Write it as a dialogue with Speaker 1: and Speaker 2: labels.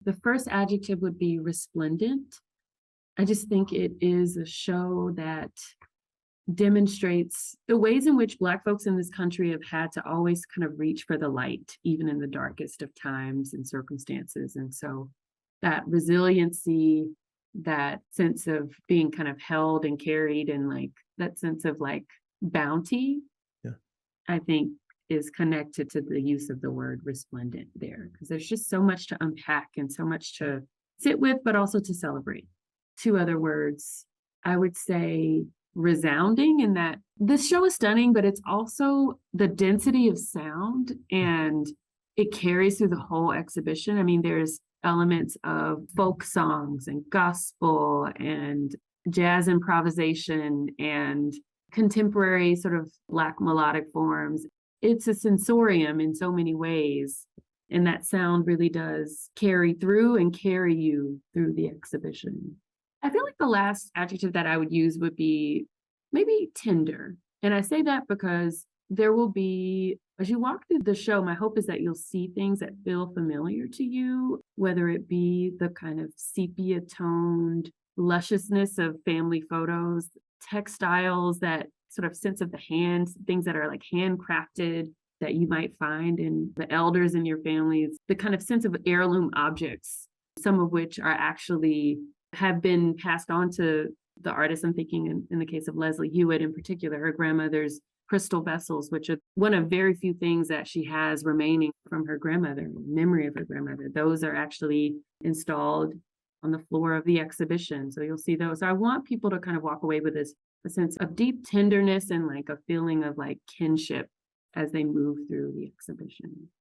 Speaker 1: The first adjective would be resplendent. I just think it is a show that demonstrates the ways in which Black folks in this country have had to always kind of reach for the light, even in the darkest of times and circumstances. And so that resiliency, that sense of being kind of held and carried, and like that sense of like bounty,
Speaker 2: Yeah.
Speaker 1: I think is connected to the use of the word resplendent there, because there's just so much to unpack and so much to sit with, but also to celebrate. Two other words, I would say resounding, in that this show is stunning, but it's also the density of sound, and it carries through the whole exhibition. I mean, there's elements of folk songs and gospel and jazz improvisation and contemporary sort of Black melodic forms. It's a sensorium in so many ways. And that sound really does carry through and carry you through the exhibition. I feel like the last adjective that I would use would be maybe tender. And I say that because there will be, as you walk through the show, my hope is that you'll see things that feel familiar to you, whether it be the kind of sepia toned lusciousness of family photos, textiles, that sort of sense of the hands, things that are like handcrafted that you might find in the elders in your families, the kind of sense of heirloom objects, some of which are actually have been passed on to the artist. I'm thinking in the case of Leslie Hewitt in particular, her grandmother's crystal vessels, which are one of very few things that she has remaining from her grandmother, memory of her grandmother. Those are actually installed on the floor of the exhibition. So you'll see those. So I want people to kind of walk away with this a sense of deep tenderness and like a feeling of like kinship as they move through the exhibition.